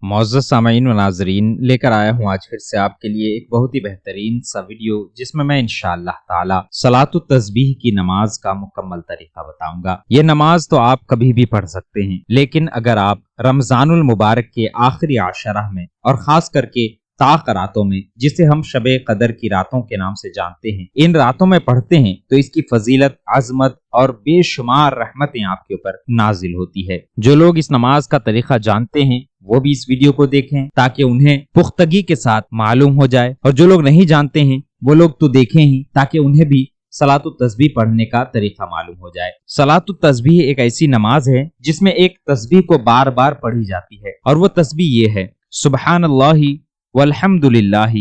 معزز سامعین و ناظرین، لیکر آیا ہوں آج پھر سے آپ کے لیے ایک بہت ہی بہترین سا ویڈیو، جس میں انشاءاللہ تعالی صلاۃ التسبیح کی نماز کا مکمل طریقہ بتاؤں گا۔ یہ نماز تو آپ کبھی بھی پڑھ سکتے ہیں، لیکن اگر آپ رمضان المبارک کے آخری عشرہ میں اور خاص کر کے طاق راتوں میں، جسے ہم شب قدر کی راتوں کے نام سے جانتے ہیں، ان راتوں میں پڑھتے ہیں تو اس کی فضیلت، عظمت اور بے شمار رحمتیں آپ کے اوپر نازل ہوتی ہے۔ جو لوگ اس نماز کا طریقہ جانتے ہیں وہ بھی اس ویڈیو کو دیکھیں تاکہ انہیں پختگی کے ساتھ معلوم ہو جائے، اور جو لوگ نہیں جانتے ہیں وہ لوگ تو دیکھیں ہی تاکہ انہیں بھی صلاۃ التسبیح پڑھنے کا طریقہ معلوم ہو جائے۔ صلاۃ التسبیح ایک ایسی نماز ہے جس میں ایک تسبیح کو بار بار پڑھی جاتی ہے، اور وہ تسبیح یہ ہے: سبحان اللہ والحمد للہ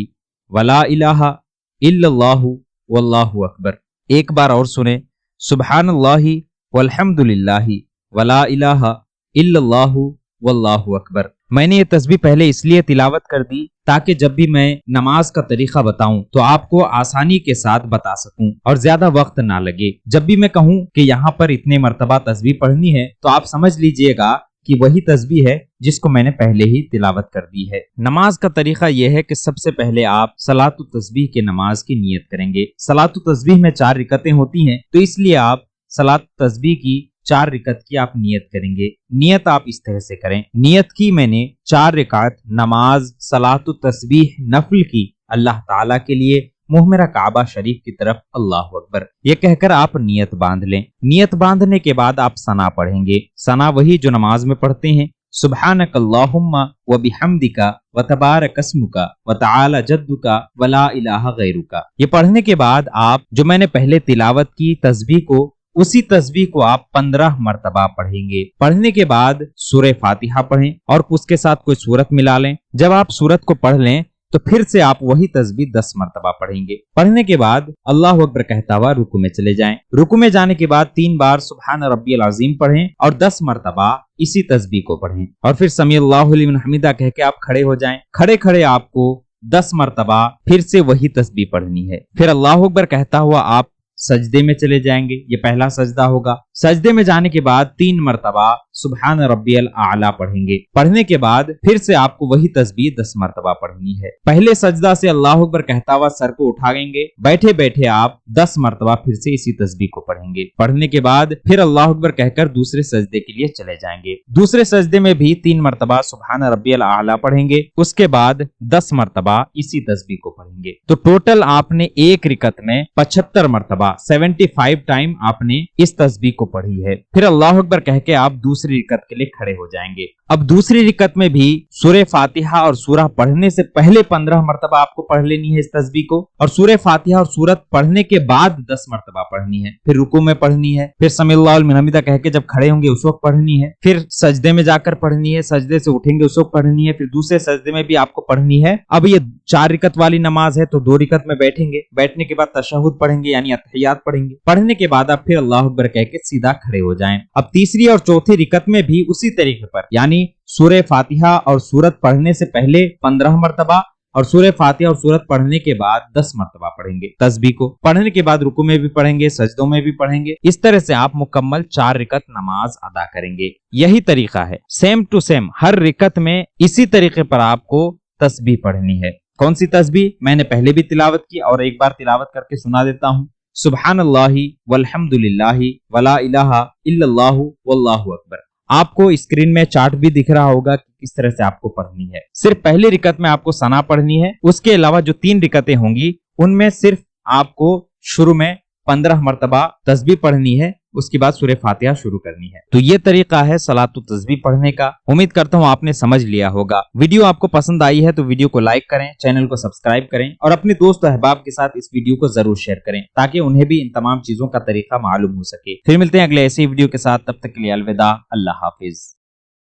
ولا الہ الا اللہ واللہ اکبر۔ ایک بار اور سنیں: سبحان اللہ والحمد للہ ولا الہ الا اللہ واللہ اکبر۔ میں نے یہ تسبیح پہلے اس لیے تلاوت کر دی تاکہ جب بھی میں نماز کا طریقہ بتاؤں تو آپ کو آسانی کے ساتھ بتا سکوں اور زیادہ وقت نہ لگے۔ جب بھی میں کہوں کہ یہاں پر اتنے مرتبہ تسبیح پڑھنی ہے تو آپ سمجھ لیجئے گا کہ وہی تسبیح ہے جس کو میں نے پہلے ہی تلاوت کر دی ہے۔ نماز کا طریقہ یہ ہے کہ سب سے پہلے آپ صلاۃ التسبیح کے نماز کی نیت کریں گے۔ صلاۃ التسبیح میں 4 رکعتیں ہوتی ہیں، تو اس لیے آپ صلاۃ التسبیح کی 4 رکعت کی آپ نیت کریں گے۔ نیت آپ اس طرح سے کریں: نیت کی میں نے 4 رکعت نماز صلاۃ التسبیح نفل کی اللہ تعالیٰ کے لیے، منہ میرا کعبہ شریف کی طرف، اللہ اکبر، یہ کہہ کر آپ نیت باندھ لیں۔ نیت باندھنے کے بعد آپ ثنا پڑھیں گے۔ ثنا وہی جو نماز میں پڑھتے ہیں: سبحانک اللہم وبحمدک وتبارک اسمک وتعالی جدک ولا الہ غیرک۔ یہ پڑھنے کے بعد آپ جو میں نے پہلے تلاوت کی تسبیح کو، اسی تسبیح کو آپ 15 مرتبہ پڑھیں گے۔ پڑھنے کے بعد سورہ فاتحہ پڑھیں اور اس کے ساتھ کوئی سورت ملا لیں۔ جب آپ سورت کو پڑھ لیں تو پھر سے آپ وہی تسبیح 10 مرتبہ پڑھیں گے۔ پڑھنے کے بعد اللہ اکبر کہتا ہوا رکوع میں چلے جائیں۔ رکوع میں جانے کے بعد 3 بار سبحان ربی العظیم پڑھیں اور 10 مرتبہ اسی تسبیح کو پڑھیں، اور پھر سمیع اللہ لمن حمیدہ کہہ کے آپ کھڑے ہو جائیں۔ کھڑے کھڑے آپ کو 10 مرتبہ پھر سے وہی تسبیح پڑھنی ہے۔ پھر اللہ اکبر کہتا ہوا آپ سجدے میں چلے جائیں گے۔ یہ پہلا سجدہ ہوگا۔ سجدے میں جانے کے بعد 3 مرتبہ سبحان ربی الاعلی پڑھیں گے۔ پڑھنے کے بعد پھر سے آپ کو وہی تسبیح 10 مرتبہ پڑھنی ہے۔ پہلے سجدہ سے اللہ اکبر کہتا ہوا سر کو اٹھائیں گے۔ بیٹھے بیٹھے آپ 10 مرتبہ پھر سے اسی تسبیح کو پڑھیں گے۔ پڑھنے کے بعد پھر اللہ اکبر کہہ کر دوسرے سجدے کے لیے چلے جائیں گے۔ دوسرے سجدے میں بھی 3 مرتبہ سبحان ربی الاعلی پڑھیں گے۔ اس کے بعد 10 مرتبہ اسی تسبیح کو پڑھیں گے۔ تو ٹوٹل آپ نے ایک رکعت میں 75 مرتبہ 75 ٹائم آپ نے اس تسبیح کو پڑھی ہے۔ پھر اللہ اکبر کہہ کے آپ دوسری رکعت کے لیے کھڑے ہو جائیں گے۔ اب دوسری رکعت میں بھی سورہ فاتحہ اور سورہ پڑھنے سے پہلے 15 مرتبہ آپ کو پڑھ لینی ہے اس تسبیح کو، اور سورہ فاتحہ اور سورت پڑھنے کے بعد 10 مرتبہ پڑھنی ہے۔ پھر رکوع میں پڑھنی ہے، پھر سمیع اللہ لمن حمیدہ کہہ کے جب کھڑے ہوں گے اس وقت پڑھنی ہے، پھر سجدے میں جا کر پڑھنی ہے، سجدے سے اٹھیں گے اس وقت پڑھنی ہے، پھر دوسرے سجدے میں بھی آپ کو پڑھنی ہے۔ اب یہ 4 رکعت والی نماز ہے تو 2 رکعت میں بیٹھیں گے، بیٹھنے کے بعد تشہد پڑھیں گے یعنی اتحیات پڑھیں گے۔ پڑھنے کے بعد آپ پھر اللہ اکبر کہہ کے سیدھا کھڑے ہو جائیں۔ اب تیسری اور چوتھی رکعت میں بھی اسی طریقے پر، یعنی سورہ فاتحہ اور سورت پڑھنے سے پہلے 15 مرتبہ اور سورہ فاتحہ اور سورت پڑھنے کے بعد 10 مرتبہ پڑھیں گے تسبیح کو۔ پڑھنے کے بعد رکوع میں بھی پڑھیں گے، سجدوں میں بھی پڑھیں گے۔ اس طرح سے آپ مکمل 4 رکعت نماز ادا کریں گے۔ یہی طریقہ ہے، سیم ٹو سیم، ہر رکعت میں اسی طریقے پر آپ کو تسبیح پڑھنی ہے۔ کون سی تسبیح؟ میں نے پہلے بھی تلاوت کی اور ایک بار تلاوت کر کے سنا دیتا ہوں: سبحان اللہ والحمد للہ ولا الہ الا اللہ واللہ اکبر۔ آپ کو اسکرین میں چارٹ بھی دکھ رہا ہوگا کہ کس طرح سے آپ کو پڑھنی ہے۔ صرف پہلی رکعت میں آپ کو ثنا پڑھنی ہے، اس کے علاوہ جو 3 رکعتیں ہوں گی ان میں صرف آپ کو شروع میں 15 مرتبہ تسبیح پڑھنی ہے، اس کے بعد سورہ فاتحہ شروع کرنی ہے۔ تو یہ طریقہ ہے صلاۃ التسبیح پڑھنے کا۔ امید کرتا ہوں آپ نے سمجھ لیا ہوگا۔ ویڈیو آپ کو پسند آئی ہے تو ویڈیو کو لائک کریں، چینل کو سبسکرائب کریں اور اپنے دوست و احباب کے ساتھ اس ویڈیو کو ضرور شیئر کریں تاکہ انہیں بھی ان تمام چیزوں کا طریقہ معلوم ہو سکے۔ پھر ملتے ہیں اگلے ایسی ویڈیو کے ساتھ، تب تک کے لیے الوداع، اللہ حافظ۔